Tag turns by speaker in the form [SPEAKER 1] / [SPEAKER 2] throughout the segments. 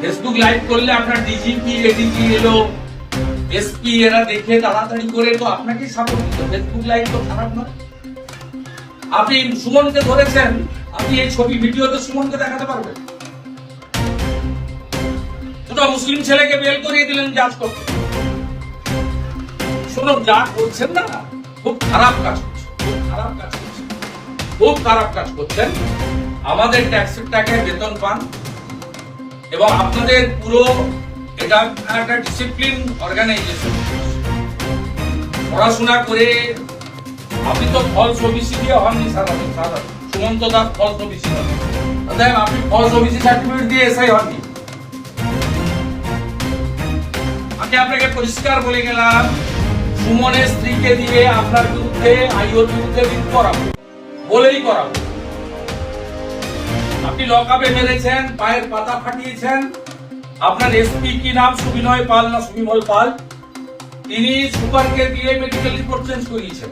[SPEAKER 1] Facebook live করলে আপনার DGP ADG এলো এসপি এরা দেখে তাড়াতাড়ি করে তো আপনাকেই সাপোর্ট দিত। ফেসবুক লাইভ তো খারাপ নয়। আপনি সুমনকে ধরেছেন, আপনি এই ছবি ভিডিওতে সুমনকে দেখাতে পারবেন। দুটো মুসলিম ছেলেকে বেল করিয়ে দিলেন জাজ করতে। শুনুন, যা করছেন না, খুব খারাপ কাজ করছেন, খুব খারাপ কাজ করছেন, খুব খারাপ কাজ করছেন। আমাদের ট্যাক্সের টাকায় বেতন পান এবং আপনাদের পুরো এটা একটা ডিসিপ্লিন অর্গানাইজেশন। পড়াশোনা করে আপনি তো ফলস ওবিসি দিয়ে হননি সাধারণ সুমন্ত দাস ফলস ওবিসি হন, আপনি ফলস ওবিসি সার্টিফিকেট দিয়ে এসআই হননি। আমি আপনাকে পরিষ্কার বলে গেলাম, সুমনের স্ত্রীকে দিয়ে আপনার বিরুদ্ধে আইওর বিরুদ্ধে রিট করাবো, বলেই করাবো। আপনি লকআপে মেরেছেন, পায়ের পাতা ফাটিয়েছেন। আপনার এসপি কি নাম, সুবিনয় পাল না সুবিমল পাল, তিনি সুপারকে দিয়ে মেডিকেল রিপোর্ট চেঞ্জ করিয়েছেন।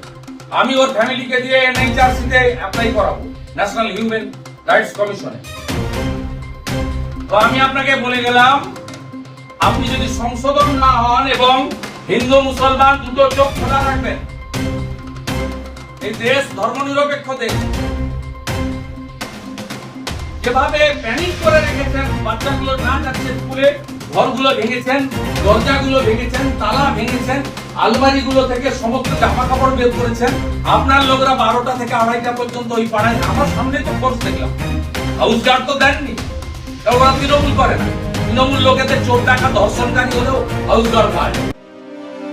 [SPEAKER 1] আমি ওর ফ্যামিলিকে দিয়ে এনএইচআরসি তে অ্যাপ্লাই করাবো, ন্যাশনাল হিউম্যান রাইটস কমিশনে। তো আমি আপনাকে বলে গেলাম, আপনি যদি সংশোধন না হন এবং হিন্দু মুসলমান দুটো চোখ খোলা রাখবেন, এই দেশ ধর্মনিরপেক্ষ দেশ। যেভাবে প্যানিক করে রেখেছেন, বাচ্চাগুলো না যাচ্ছে স্কুলে, ঘরগুলো ভেঙেছেন, দরজাগুলো ভেঙেছেন, তালা ভেঙেছেন, আলমারিগুলো থেকে সমস্ত জামা কাপড় বের করেছেন। আপনার লোকরা 12টা থেকে 2:30 পর্যন্ত ওই পাড়ায়, আমার সামনে তো ফোর্স দেখলাম, হাউস গার্ড তো দেননি। ওরা তৃণমূল করে না, তৃণমূল লোকেদের চোর ডাকা ধর্ষণকারী হলেও হাউস গার্ড পায়।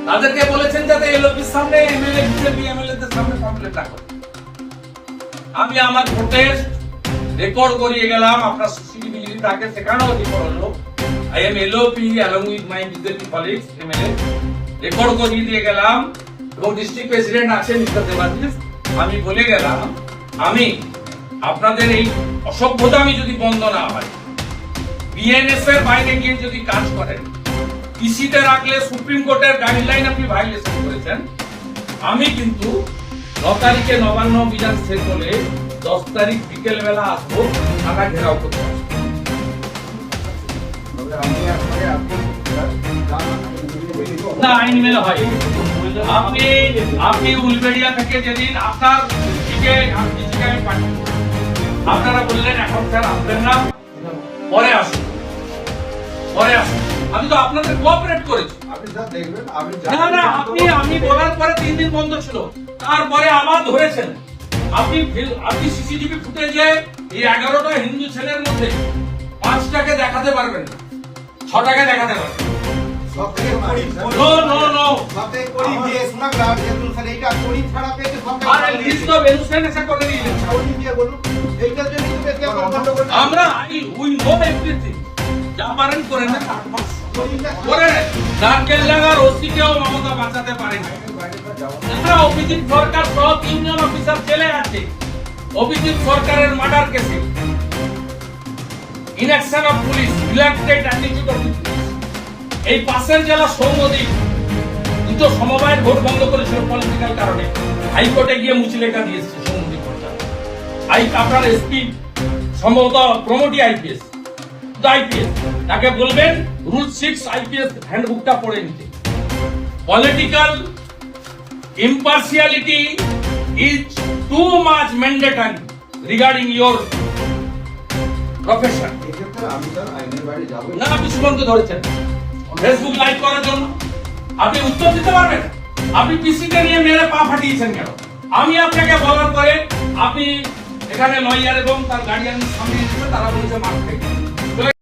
[SPEAKER 1] তাদেরকে বলেছেন যাতে এলওপির সামনে এমএলএ বিজেপি এমএলএদের সামনে কমপ্লেন না করে। আমি আমার প্রোটেস্ট রেকর্ড করিয়ে গেলাম, আপনার সিসিটিভি যদি থাকে সেখানেও রেকর্ড হলো। I am LOP along with my BJP colleagues MLA, record করিয়ে দিয়ে গেলাম। এবং ডিস্ট্রিক্ট প্রেসিডেন্ট আছে মিস্টার দেবাশিস, আমি বলে গেলাম, আমি আপনাদের এই অসভ্যতা আমি যদি বন্ধ না হয়, বিএনএস এর বাইরে গিয়ে যদি কাজ করেন, পিসিতে রাখলে সুপ্রিম কোর্টের গাইডলাইন আপনি ভায়োলেশন করেছেন, আমি কিন্তু 9 তারিখে নবান্ন অভিযান শেষ হলে 10 তারিখ বিকেল বেলা আসবো, থানা ঘেরাও করতে আসবো। না, আইন মেনে হয়। আপনি উলবেড়িয়া থেকে যেদিন আপনার দিকে আমি পাঠিয়ে, আপনারা বললেন এখন স্যার আসবেন না, পরে আসুন, পরে আসুন। আমি তো আপনাদের কোঅপারেট করেছি। না না, আমি বলার পরে 3 দিন বন্ধ ছিল, তারপরে আবার ধরেছেন। আপনি সিসিটিভি ফুটেজে এই 11টা হিন্দু ছেলের মধ্যে 5টাকে দেখাতে পারবেন না, 6টাকে দেখাতে পারবেন। আমরা উই নো এভরিথিং, যা পারেন করেন না, নারকেলডাঙ্গার ওসিকেও মমতা বাঁচাতে পারেন। অভিজিৎ সরকার সহ 3 জন অফিসার জেলে আছে অভিজিৎ সরকারের মার্ডার কেসে। Inaction of police, রিল্যাক্টেড attitude of police. এই পাশের জেলা সৌমদ্বীপ দুটো সমবায়ের ভোট বন্ধ করেছিল পলিটিক্যাল কারণে, হাইকোর্টে গিয়ে মুচলেখা দিয়েছে সৌমদ্বীপ পঞ্চায়েত। আপনার এসপি সম্ভবত প্রমোটি আইপিএস, তাকে বলবেন রুল 6 আইপিএস হ্যান্ডবুকটা পড়ে নিতে। Political impartiality is too much mandatory regarding your profession. না, আপনি সুমনকে ধরেছেন ফেসবুক লাইভ করার জন্য, আপনি উত্তর দিতে পারবেন? আপনি পিসিকে নিয়ে মেরে পা ফাটিয়েছেন কেন? আমি আপনাকে বলার পরে আপনি এখানে লয়ার এবং তার গার্ডিয়ান সামনে এসে তারা বলেছে মাঠ থেকে